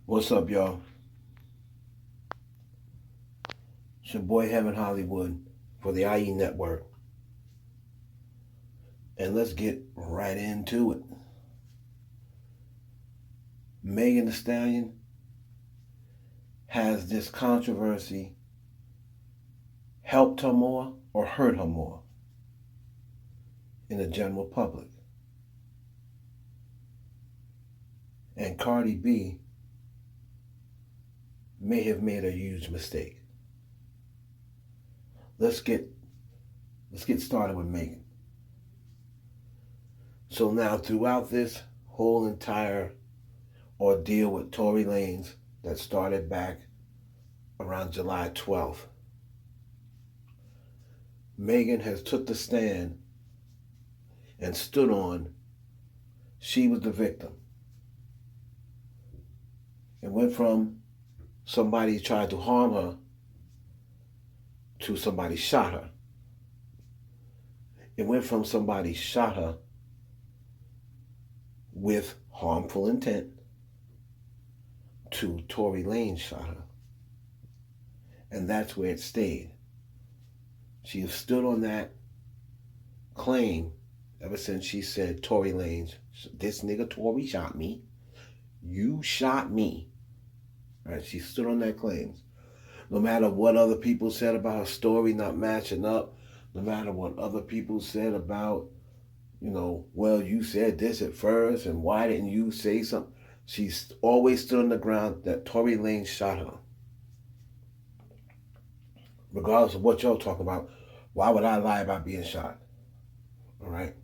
What's up, y'all? It's your boy Heaven Hollywood for the IE Network. And let's get right into it. Megan Thee Stallion has this controversy helped her more or hurt her more in the general public. And Cardi B may have made a huge mistake. Let's get started with Megan. So now throughout this whole entire ordeal with Tory Lanez that started back around July 12th, Megan has took the stand and stood on she was the victim. It went from somebody tried to harm her to somebody shot her. It went from somebody shot her with harmful intent to Tory Lanez shot her. And that's where it stayed. She has stood on that claim ever since she said, Tory Lanez, this nigga Tory shot me. You shot me. Right? She stood on that claim. No matter what other people said about her story not matching up, no matter what other people said about, well, you said this at first, and why didn't you say something? She's always stood on the ground that Tory Lanez shot her. Regardless of what y'all talk about, why would I lie about being shot? All right?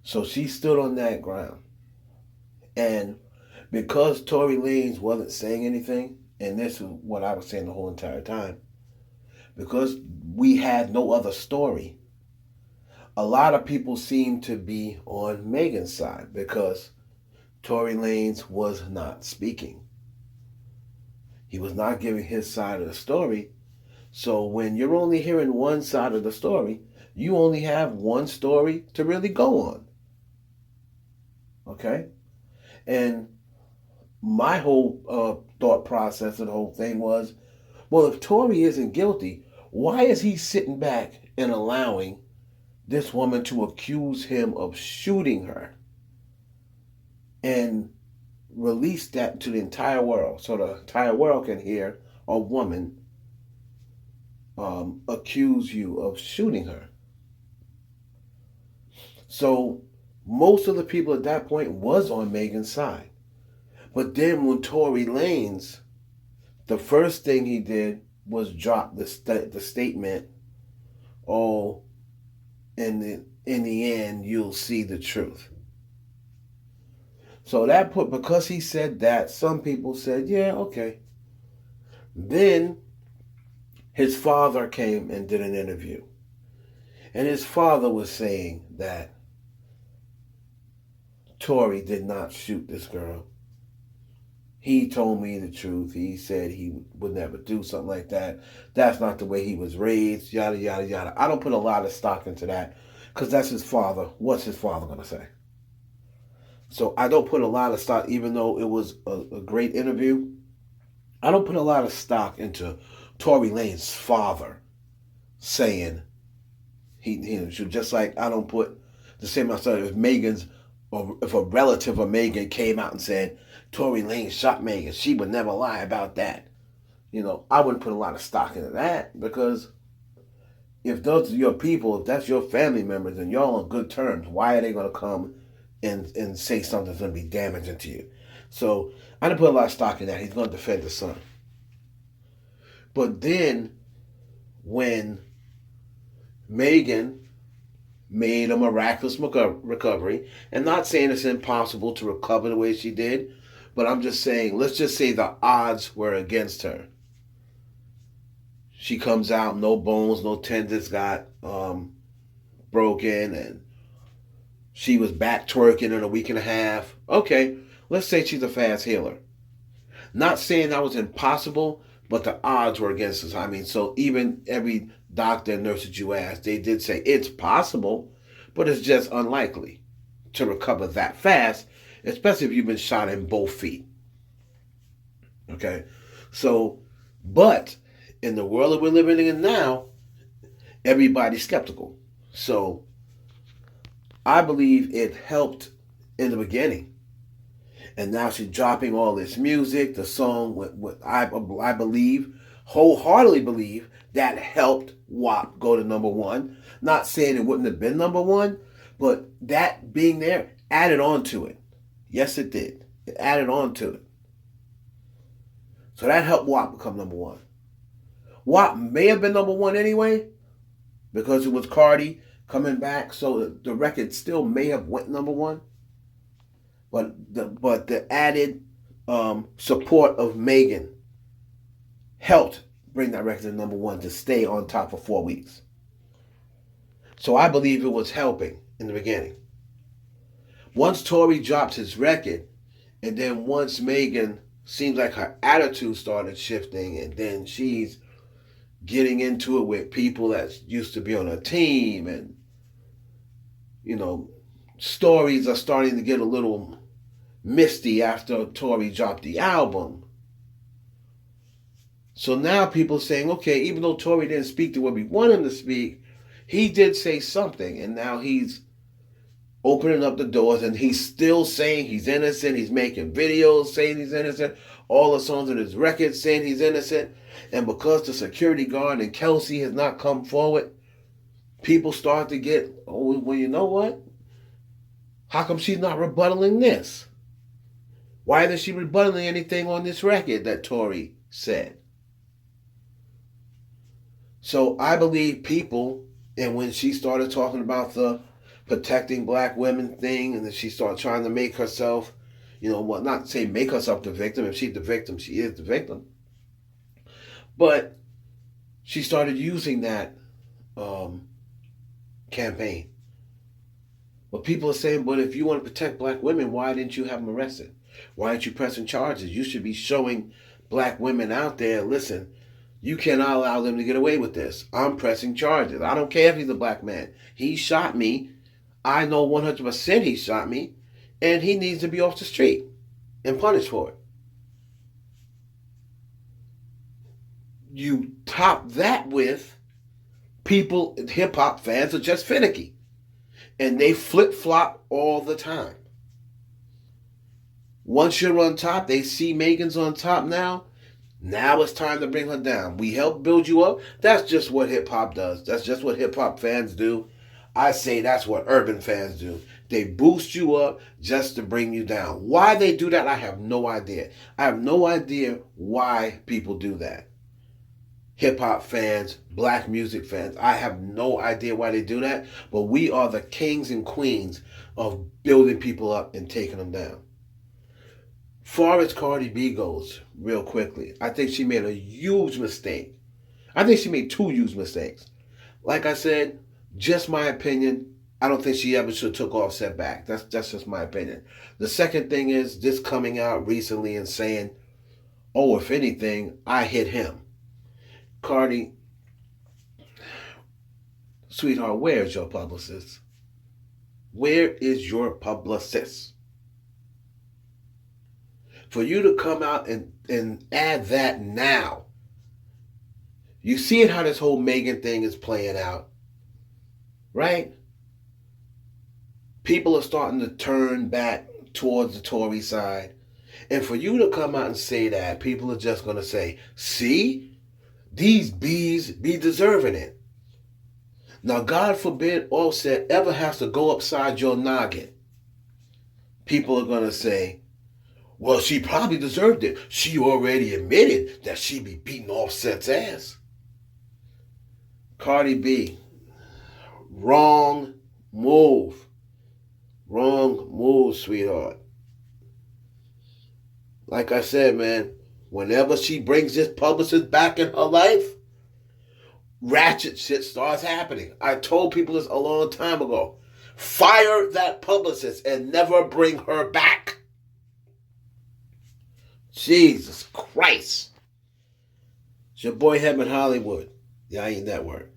So she stood on that ground. And because Tory Lanez wasn't saying anything, and this is what I was saying the whole entire time, because we had no other story, a lot of people seem to be on Megan's side because Tory Lanez was not speaking. He was not giving his side of the story. So when you're only hearing one side of the story, you only have one story to really go on. Okay? And my whole thought process of the whole thing was, well, if Tory isn't guilty, why is he sitting back and allowing this woman to accuse him of shooting her and release that to the entire world so the entire world can hear a woman accuse you of shooting her? So most of the people at that point was on Megan's side. But then when Tory Lanez, the first thing he did was drop the statement, oh, in the end, you'll see the truth. So because he said that, some people said, yeah, okay. Then his father came and did an interview. And his father was saying that Tory did not shoot this girl. He told me the truth. He said he would never do something like that. That's not the way he was raised, yada, yada, yada. I don't put a lot of stock into that because that's his father. What's his father going to say? So I don't put a lot of stock, even though it was a great interview. I don't put a lot of stock into Tory Lanez's father saying he should. Just like I don't put the same myself if Megan's, or if a relative of Megan came out and said Tory Lanez shot Megan, she would never lie about that. I wouldn't put a lot of stock into that because if those are your people, if that's your family members and y'all on good terms, why are they going to come and say something that's going to be damaging to you? So I didn't put a lot of stock in that. He's going to defend his son. But then when Megan made a miraculous recovery, and not saying it's impossible to recover the way she did, but I'm just saying, let's just say the odds were against her. She comes out, no bones, no tendons got broken, and she was back twerking in a week and a half. Okay, let's say she's a fast healer. Not saying that was impossible, but the odds were against us. I mean, so even every doctor and nurse that you asked, they did say it's possible, but it's just unlikely to recover that fast, especially if you've been shot in both feet. Okay? So, but in the world that we're living in now, everybody's skeptical. So, I believe it helped in the beginning. And now she's dropping all this music, the song, I believe, wholeheartedly believe, that helped WAP go to number one. Not saying it wouldn't have been number one, but that being there added on to it. Yes, it did. It added on to it. So that helped WAP become number one. WAP may have been number one anyway, because it was Cardi coming back, so the record still may have went number one. But the added support of Megan helped bring that record to number one to stay on top for 4 weeks. So I believe it was helping in the beginning. Once Tory dropped his record, and then once Megan seems like her attitude started shifting, and then she's getting into it with people that used to be on her team, and stories are starting to get a little misty after Tory dropped the album. So now people are saying, okay, even though Tory didn't speak the way we want him to speak, he did say something, and now he's opening up the doors, and he's still saying he's innocent. He's making videos saying he's innocent. All the songs in his record saying he's innocent. And because the security guard and Kelsey has not come forward, people start to get, oh, well, you know what? How come she's not rebuttaling this? Why isn't she rebuttaling anything on this record that Tory said? So I believe people, and when she started talking about the protecting black women thing, and then she started trying to make herself, not say make herself the victim. If she's the victim, she is the victim. But she started using that campaign. But people are saying, but if you want to protect black women, why didn't you have them arrested? Why aren't you pressing charges? You should be showing black women out there, listen, you cannot allow them to get away with this. I'm pressing charges. I don't care if he's a black man. He shot me. I know 100% he shot me. And he needs to be off the street and punished for it. You top that with people, hip-hop fans are just finicky. And they flip-flop all the time. Once you're on top, they see Megan's on top now. Now it's time to bring her down. We help build you up. That's just what hip-hop does. That's just what hip-hop fans do. I say that's what urban fans do. They boost you up just to bring you down. Why they do that, I have no idea. I have no idea why people do that. Hip-hop fans, black music fans, I have no idea why they do that. But we are the kings and queens of building people up and taking them down. Far as Cardi B goes, real quickly, I think she made a huge mistake. I think she made two huge mistakes. Like I said, just my opinion, I don't think she ever should have took Offset back. That's just my opinion. The second thing is this coming out recently and saying, oh, if anything, I hit him. Cardi, sweetheart, where is your publicist? Where is your publicist? For you to come out and add that now. You see how this whole Megan thing is playing out, right? People are starting to turn back towards the Tory side. And for you to come out and say that, people are just going to say, see, these bees be deserving it. Now, God forbid Offset ever has to go upside your noggin. People are going to say, well, she probably deserved it. She already admitted that she be beating Offset's ass. Cardi B, wrong move. Wrong move, sweetheart. Like I said, man, whenever she brings this publicist back in her life, ratchet shit starts happening. I told people this a long time ago. Fire that publicist and never bring her back. Jesus Christ. It's your boy Heaven Hollywood. Yeah, I ain't network.